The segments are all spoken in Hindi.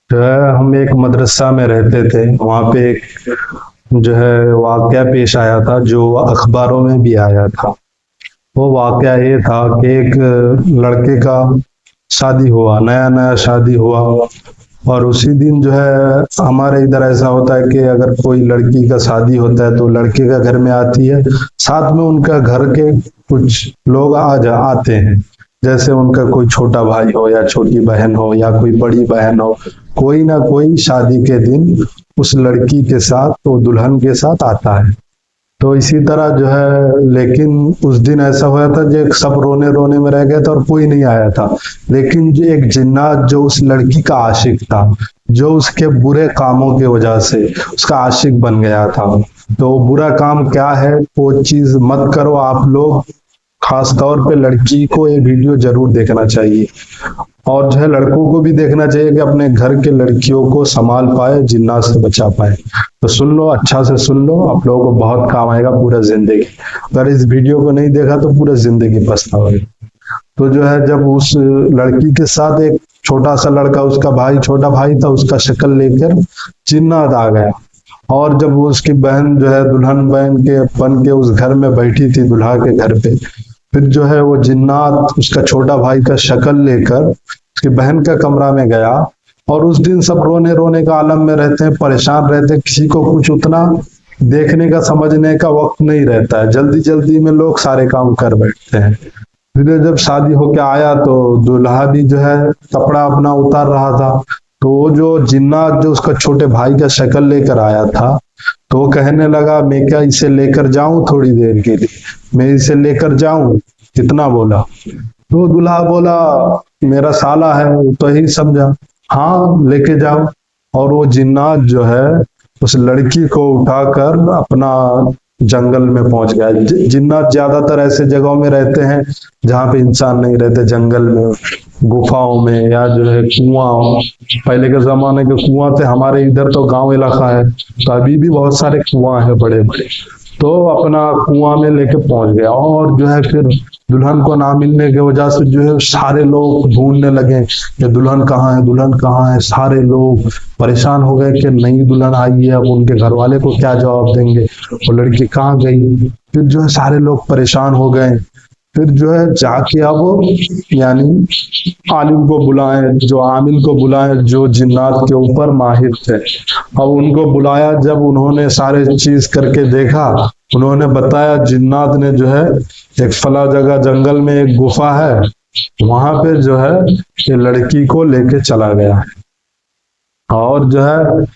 जो है हम एक मदरसा में रहते थे। वहाँ पे एक जो है वाकया पेश आया था जो अखबारों में भी आया था। वो वाकया ये था कि एक लड़के का शादी हुआ, नया नया शादी हुआ। और उसी दिन जो है हमारे इधर ऐसा होता है कि अगर कोई लड़की का शादी होता है तो लड़के का घर में आती है, साथ में उनका घर के कुछ लोग आते हैं। जैसे उनका कोई छोटा भाई हो या छोटी बहन हो या कोई बड़ी बहन हो, कोई ना कोई शादी के दिन उस लड़की के साथ तो दुल्हन के साथ आता है। तो इसी तरह जो है, लेकिन उस दिन ऐसा हुआ था जो सब रोने रोने में रह गए थे और कोई नहीं आया था। लेकिन जो एक जिन्नात जो उस लड़की का आशिक था, जो उसके बुरे कामों की वजह से उसका आशिक बन गया था। तो बुरा काम क्या है वो चीज मत करो आप लोग। खास तौर पे लड़की को ये वीडियो जरूर देखना चाहिए, और जो है लड़कों को भी देखना चाहिए कि अपने घर के लड़कियों को संभाल पाए, जिन्नात से बचा पाए। तो सुन लो, अच्छा से सुन लो, आप लोगों को बहुत काम आएगा पूरा जिंदगी। अगर इस वीडियो को नहीं देखा तो पूरा जिंदगी पछताओगे। तो जो है जब उस लड़की के साथ एक छोटा सा लड़का, उसका भाई, छोटा भाई था, उसका शक्ल लेकर जिन्नात आ गया। और जब वो उसकी बहन जो है दुल्हन बन के उस घर में बैठी थी, दुल्हा के घर पे, फिर जो है वो जिन्नात उसका छोटा भाई का शक्ल लेकर उसकी बहन का कमरा में गया। और उस दिन सब रोने रोने का आलम में रहते हैं, परेशान रहते हैं, किसी को कुछ उतना देखने का समझने का वक्त नहीं रहता है, जल्दी जल्दी में लोग सारे काम कर बैठते हैं। फिर जब शादी होके आया तो दूल्हा भी जो है कपड़ा अपना उतार रहा था। तो वो जो जिन्नात जो उसका छोटे भाई का शक्ल लेकर आया था, तो वो कहने लगा मैं क्या इसे लेकर जाऊं थोड़ी देर के लिए, मैं इसे लेकर जाऊं, कितना बोला। तो दूल्हा बोला मेरा साला है, तो ही समझा, हाँ लेके जाओ। और वो जिन्नात जो है उस लड़की को उठाकर अपना जंगल में पहुंच गया। जिन्नात ज्यादातर ऐसे जगहों में रहते हैं जहाँ पे इंसान नहीं रहते, जंगल में, गुफाओं में, या जो है कुआं। पहले के जमाने के कुआं थे, हमारे इधर तो गांव इलाका है तो अभी भी बहुत सारे कुआं हैं बड़े बड़े। तो अपना कुआं में लेके पहुंच गया। और जो है फिर दुल्हन को ना मिलने की वजह से जो है सारे लोग ढूंढने लगे कि दुल्हन कहाँ है, दुल्हन कहाँ है। सारे लोग परेशान हो गए कि नई दुल्हन आई है, अब उनके घर वाले को क्या जवाब देंगे, वो लड़की कहाँ गई। फिर जो है सारे लोग परेशान हो गए। फिर जो है जाके अब यानी आलिम को बुलाए, जो आमिल को बुलाए, जो जिन्नात के ऊपर माहिर थे। अब उनको बुलाया, जब उन्होंने सारे चीज करके देखा, उन्होंने बताया जिन्नात ने जो है एक फला जगह जंगल में एक गुफा है, वहां पे जो है ये लड़की को लेके चला गया है। और जो है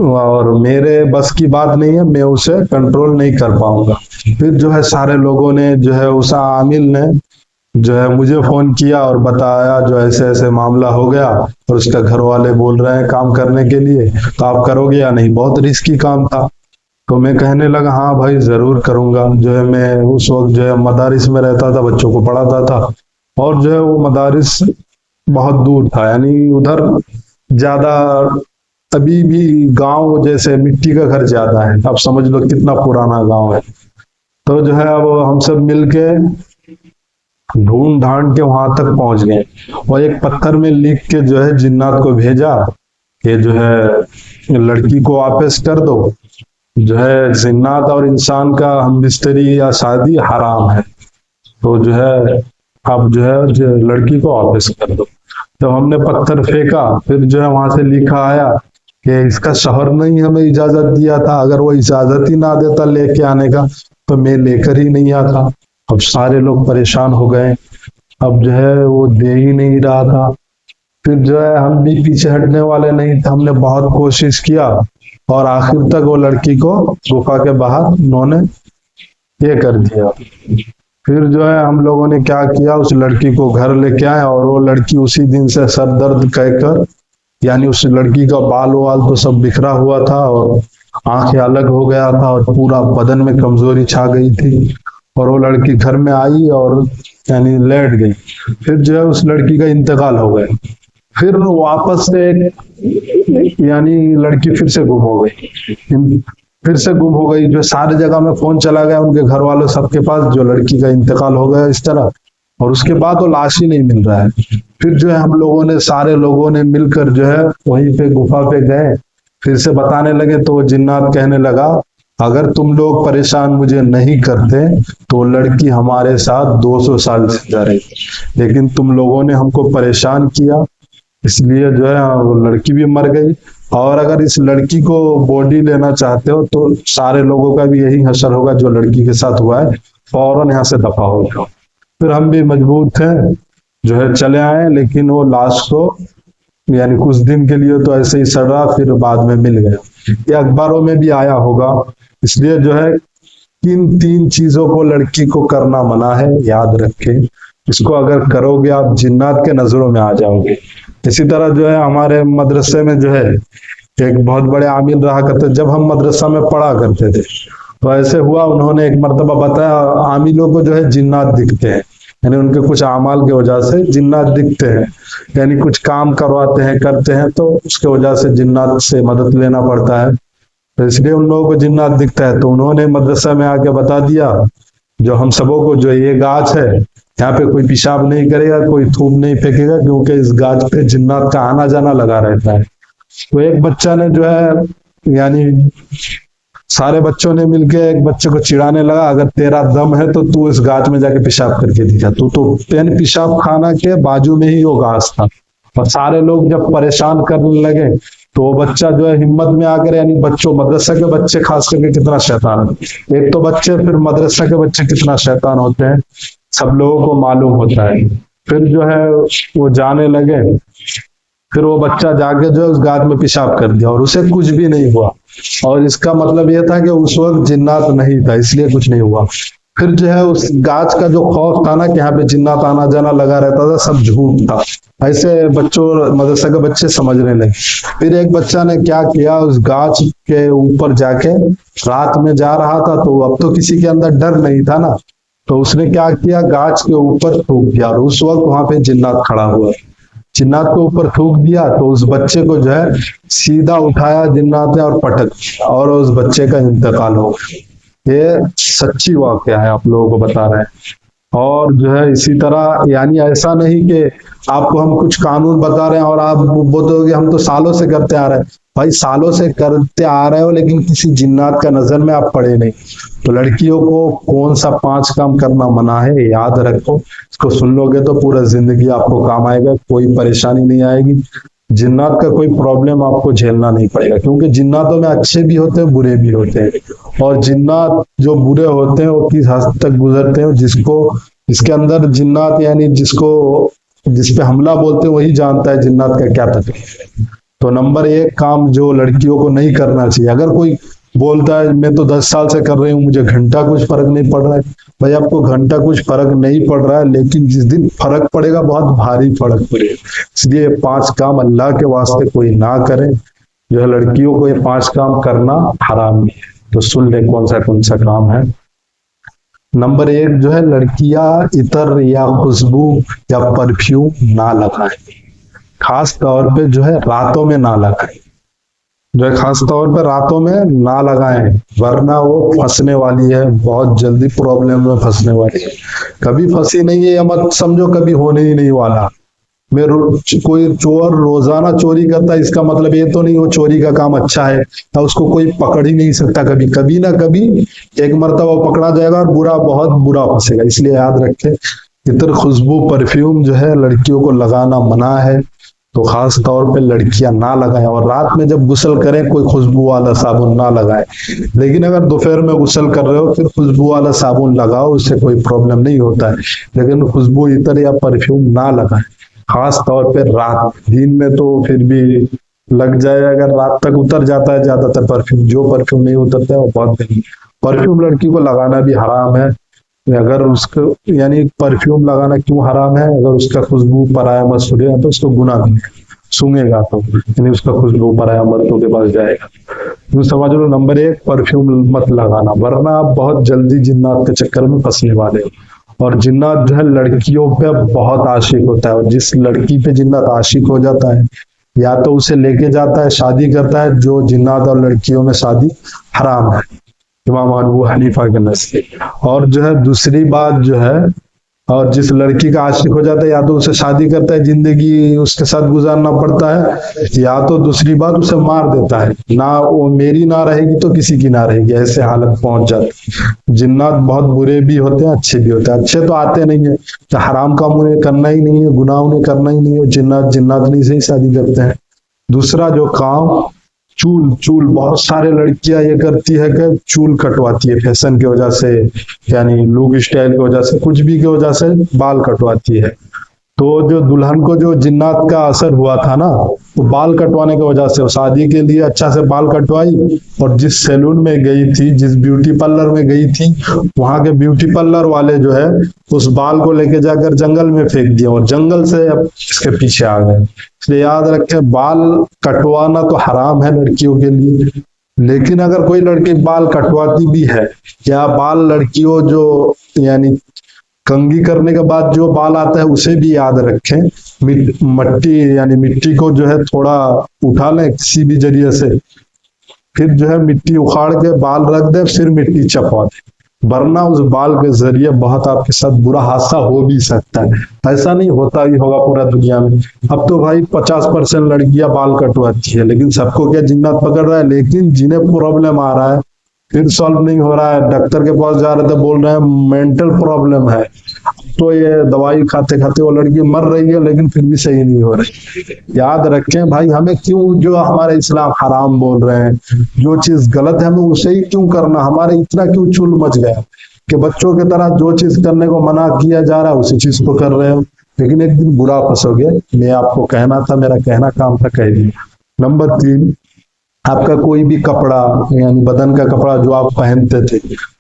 और मेरे बस की बात नहीं है, मैं उसे कंट्रोल नहीं कर पाऊंगा। फिर जो है सारे लोगों ने जो है उस आमिल ने जो है मुझे फोन किया और बताया जो ऐसे ऐसे मामला हो गया और उसका घर वाले बोल रहे हैं काम करने के लिए, तो आप करोगे या नहीं। बहुत रिस्की काम था। तो मैं कहने लगा हाँ भाई जरूर करूंगा। जो है मैं उस वक्त जो है मदारिस में रहता था, बच्चों को पढ़ाता था। और जो है वो मदारिस बहुत दूर था, यानी उधर ज्यादा अभी भी गांव जैसे मिट्टी का घर ज्यादा है। अब समझ लो कितना पुराना गांव है। तो जो है अब हम सब मिलके ढूंढ ढांड के वहां तक पहुंच गए और एक पत्थर में लिख के जो है जिन्नात को भेजा कि जो है लड़की को वापस कर दो। जो है जिन्नात और इंसान का हम बिस्तरी या शादी हराम है, तो जो है अब जो है लड़की को वापस कर दो। तो हमने पत्थर फेंका, फिर जो है वहां से लिखा आया कि इसका शौहर नहीं हमें इजाजत दिया था, अगर वो इजाजत ही ना देता लेके आने का तो मैं लेकर ही नहीं आता। अब सारे लोग परेशान हो गए, अब जो है वो दे ही नहीं रहा था। फिर जो है हम भी पीछे हटने वाले नहीं थे, हमने बहुत कोशिश किया और आखिर तक वो लड़की को गुफा के बाहर उन्होंने ये कर दिया। फिर जो है हम लोगों ने क्या किया, उस लड़की को घर लेके आए और वो लड़की उसी दिन से सर दर्द कहकर, यानी उस लड़की का बाल वाल तो सब बिखरा हुआ था और आंखें अलग हो गया था और पूरा बदन में कमजोरी छा गई थी। और वो लड़की घर में आई और यानी लेट गई। फिर जो है उस लड़की का इंतकाल हो गया। फिर वापस से यानी लड़की फिर से गुम हो गई, फिर से गुम हो गई। जो सारे जगह में फोन चला गया उनके घर वालों सबके पास, जो लड़की का इंतकाल हो गया इस तरह। और उसके बाद वो लाश ही नहीं मिल रहा है। फिर जो है हम लोगों ने, सारे लोगों ने मिलकर जो है वहीं पे गुफा पे गए, फिर से बताने लगे। तो वो जिन्नात कहने लगा, अगर तुम लोग परेशान मुझे नहीं करते तो वो लड़की हमारे साथ 200 साल जिंदा रही, लेकिन तुम लोगों ने हमको परेशान किया, इसलिए जो है वो लड़की भी मर गई। और अगर इस लड़की को बॉडी लेना चाहते हो तो सारे लोगों का भी यही हशर होगा जो लड़की के साथ हुआ है, फौरन यहाँ से दफा हो जाओ। फिर हम भी मजबूर थे, जो है चले आए, लेकिन वो लाश को यानी कुछ दिन के लिए तो ऐसे ही सड़ा, फिर बाद में मिल गया। ये अखबारों में भी आया होगा। इसलिए जो है किन 3 चीजों को लड़की को करना मना है, याद रखें। इसको अगर करोगे आप जिन्नात के नजरों में आ जाओगे। इसी तरह जो है हमारे मदरसे में जो है एक बहुत बड़े आमिल रहा करते, जब हम मदरसा में पढ़ा करते थे तो ऐसे हुआ, उन्होंने एक मर्तबा बताया आमिलों को जो है जिन्नात दिखते हैं, यानी उनके कुछ अमाल की वजह से जिन्नात दिखते हैं, यानी कुछ काम करवाते हैं करते हैं तो उसके वजह से जिन्नात से मदद लेना पड़ता है, तो इसलिए उन लोगों को जिन्नात दिखता है। तो उन्होंने मदरसा में आके बता दिया जो हम सबों को, जो ये गाछ है यहाँ पे कोई पेशाब नहीं करेगा, कोई थूक नहीं फेंकेगा, क्योंकि इस गाछ पे जिन्नात का आना जाना लगा रहता है। तो एक बच्चा ने जो है यानी सारे बच्चों ने मिलके एक बच्चे को चिढ़ाने लगा, अगर तेरा दम है तो तू इस गाछ में जाके पेशाब करके दिखा। तू तो पेन पेशाब खाना के बाजू में ही वो गाछ था, और सारे लोग जब परेशान करने लगे तो वो बच्चा जो है हिम्मत में आकर, यानी बच्चों मदरसा के बच्चे खास करके कितना शैतान है, एक तो बच्चे फिर मदरसा के बच्चे कितना शैतान होते हैं सब लोगों को मालूम होता है। फिर जो है वो जाने लगे, फिर वो बच्चा जाके जो है उस गाछ में पेशाब कर दिया और उसे कुछ भी नहीं हुआ। और इसका मतलब ये था कि उस वक्त जिन्नात नहीं था, इसलिए कुछ नहीं हुआ। फिर जो है उस गाछ का जो खौफ था ना कि यहाँ पे जिन्नात आना जाना लगा रहता था, सब झूठ था। ऐसे बच्चों मदरसा के बच्चे समझने लगे। फिर एक बच्चा ने क्या किया, उस गाछ के ऊपर जाके रात में जा रहा था, तो अब तो किसी के अंदर डर नहीं था ना, तो उसने क्या किया, गाछ के ऊपर थूक दिया। और उस वक्त वहां पे जिन्नात खड़ा हुआ, जिन्नात के ऊपर थूक दिया तो उस बच्चे को जो है सीधा उठाया जिन्नात ने और पटक दिया, और उस बच्चे का इंतकाल हो गया। ये सच्ची वाकया है, आप लोगों को बता रहे हैं। और जो है इसी तरह, यानी ऐसा नहीं कि आपको हम कुछ कानून बता रहे हैं और आप बोलोगे हम तो सालों से करते आ रहे हैं। भाई सालों से करते आ रहे हो, लेकिन किसी जिन्नात का नजर में आप पड़े नहीं। तो लड़कियों को कौन सा 5 काम करना मना है, याद रखो। इसको सुन लोगे तो पूरा जिंदगी आपको काम आएगा, कोई परेशानी नहीं आएगी। जिन्नात का कोई प्रॉब्लम आपको झेलना नहीं पड़ेगा, क्योंकि जिन्नातों में अच्छे भी होते हैं बुरे भी होते हैं। और जिन्नात जो बुरे होते हैं वो किस हद तक गुजरते हैं, जिसको इसके अंदर जिन्नात यानी जिसपे हमला बोलते हैं वही जानता है जिन्नात का क्या तकलीफ है। तो नंबर 1 काम जो लड़कियों को नहीं करना चाहिए, अगर कोई बोलता है मैं तो 10 साल से कर रही हूँ, मुझे घंटा कुछ फर्क नहीं पड़ रहा है, भाई आपको घंटा कुछ फर्क नहीं पड़ रहा है, लेकिन जिस दिन फर्क पड़ेगा बहुत भारी फर्क पड़ेगा। इसलिए 5 काम अल्लाह के वास्ते कोई ना करे। जो है लड़कियों को ये 5 काम करना हराम है। तो सुन ले कौन सा काम है। नंबर 1 जो है, लड़कियां इतर या खुशबू या परफ्यूम ना लगाएं, खास तौर पे जो है रातों में ना लगाएं। जो है खास तौर पर रातों में ना लगाएं, वरना वो फंसने वाली है, बहुत जल्दी प्रॉब्लम में फंसने वाली है। कभी फंसी नहीं है या मत समझो कभी होने ही नहीं वाला। कोई चोर रोजाना चोरी करता है, इसका मतलब ये तो नहीं वो चोरी का काम अच्छा है, तो उसको कोई पकड़ ही नहीं सकता। कभी कभी ना कभी एक मर्तबा पकड़ा जाएगा और बुरा बहुत बुरा फंसेगा। इसलिए याद रखें, इतर खुशबू परफ्यूम जो है लड़कियों को लगाना मना है, तो खास तौर पे लड़कियां ना लगाएं। और रात में जब गुस्ल करें कोई खुशबू वाला साबुन ना लगाएं। लेकिन अगर दोपहर में गुस्ल कर रहे हो फिर खुशबू वाला साबुन लगाओ, उससे कोई प्रॉब्लम नहीं होता है, लेकिन खुशबू इतर या परफ्यूम ना लगाएं, खास तौर पे रात। दिन में तो फिर भी लग जाए, अगर रात तक उतर जाता है ज्यादातर परफ्यूम, जो परफ्यूम नहीं उतरता है वो बहुत नहीं। परफ्यूम लड़की को लगाना भी हराम है। अगर उसको यानी परफ्यूम लगाना क्यों हराम है, अगर उसका खुशबू पराया मत सूंघेगा तो उसको गुनाह भी है, सूंघेगा तो यानी उसका खुशबू पराया मर्दों के पास जाएगा। तो समझ लो नंबर 1 परफ्यूम मत लगाना, वरना आप बहुत जल्दी जिन्नात के चक्कर में फंसने वाले हो। और जिन्नात जो है लड़कियों पे बहुत आशिक होता है, और जिस लड़की पे जिन्नात आशिक हो जाता है या तो उसे लेके जाता है शादी करता है, जो जिन्नात और लड़कियों में शादी हराम है, इमाम अबू हनीफा के नज़दीक। और जो है दूसरी बात जो है, और जिस लड़की का आशिक हो जाता है या तो उसे शादी करता है, जिंदगी उसके साथ गुजारना पड़ता है, या तो दूसरी बात उसे मार देता है, ना वो मेरी ना रहेगी तो किसी की ना रहेगी, ऐसे हालत पहुंच जाती है। जिन्नात बहुत बुरे भी होते हैं, अच्छे भी होते हैं। अच्छे तो आते नहीं है, तो हराम काम उन्हें करना ही नहीं है, गुनाह उन्हें करना ही नहीं है, जिन्नात जिन्नातनी से ही शादी करते हैं। दूसरा जो काम, चूल चूल बहुत सारे लड़कियां ये करती है कि चूल कटवाती है फैशन की वजह से, यानी लुक स्टाइल की वजह से, कुछ भी की वजह से बाल कटवाती है। तो जो दुल्हन को जो जिन्नात का असर हुआ था ना, वो बाल कटवाने की वजह से, वो शादी के लिए अच्छा से बाल कटवाई, और जिस सैलून में गई थी, जिस ब्यूटी पार्लर में गई थी, वहां के ब्यूटी पार्लर वाले जो है उस बाल को लेके जाकर जंगल में फेंक दिया, और जंगल से अब इसके पीछे आ गए। इसलिए याद रखें, बाल कटवाना तो हराम है लड़कियों के लिए, लेकिन अगर कोई लड़की बाल कटवाती भी है, या बाल लड़कियों जो यानी कंघी करने के बाद जो बाल आता है उसे भी याद रखें, मट्टी यानी मिट्टी को जो है थोड़ा उठा लें किसी भी जरिए से, फिर जो है मिट्टी उखाड़ के बाल रख दे, फिर मिट्टी चपा दे, वरना उस बाल के जरिए बहुत आपके साथ बुरा हादसा हो भी सकता है। ऐसा नहीं होता ही होगा पूरा दुनिया में। अब तो भाई 50% लड़कियां बाल कटवाती है, लेकिन सबको क्या जिन्नात पकड़ रहा है? लेकिन जिन्हें प्रॉब्लम आ रहा है, फिर सॉल्व नहीं हो रहा है, डॉक्टर के पास जा रहे थे, बोल रहे हैं मेंटल प्रॉब्लम है, तो ये दवाई खाते खाते वो लड़की मर रही है, लेकिन फिर भी सही नहीं हो रही। याद रखें भाई, हमें क्यों जो हमारे इस्लाम हराम बोल रहे हैं, जो चीज गलत है हमें उसे ही क्यों करना? हमारे इतना क्यों चुल मच गया कि बच्चों की तरह जो चीज करने को मना किया जा रहा है उसी चीज को कर रहे हो, लेकिन एक दिन बुरा फंसोगे। मैं आपको कहना था, मेरा कहना काम था, कह दिया। नंबर 3, आपका कोई भी कपड़ा यानी बदन का कपड़ा जो आप पहनते थे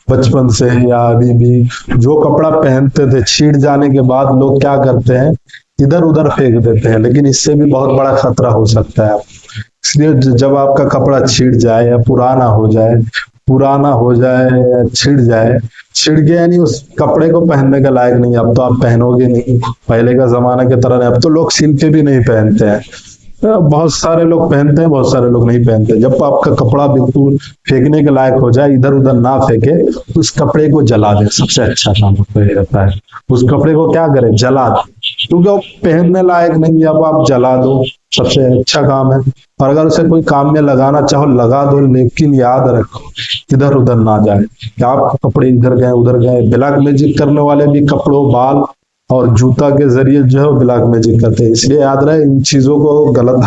बचपन से या अभी भी, जो कपड़ा पहनते थे, छीड़ जाने के बाद लोग क्या करते हैं, इधर उधर फेंक देते हैं, लेकिन इससे भी बहुत बड़ा खतरा हो सकता है। इसलिए जब आपका कपड़ा छीड़ जाए या पुराना हो जाए, या छिड़ गया यानी उस कपड़े को पहनने का लायक नहीं, अब तो आप पहनोगे नहीं, पहले का जमाना की तरह नहीं। अब तो लोग सिल के भी नहीं पहनते हैं, बहुत सारे लोग पहनते हैं, बहुत सारे लोग नहीं पहनते। जब आपका कपड़ा बिल्कुल फेंकने के लायक हो जाए, इधर उधर ना फेंके, उस कपड़े को जला दे, सबसे अच्छा काम रहता है। उस कपड़े को क्या करें? जला दे, क्योंकि वो पहनने लायक नहीं है, अब आप जला दो, सबसे अच्छा काम है। और अगर उसे कोई काम में लगाना चाहो लगा दो, लेकिन याद रखो इधर उधर ना जाए कि आप कपड़े इधर गए उधर गए। ब्लैक मैजिक करने वाले भी कपड़ों, बाल और जूता के जरिए जो है ब्लैक मैजिक करते हैं, इसलिए याद रहे इन चीजों को गलत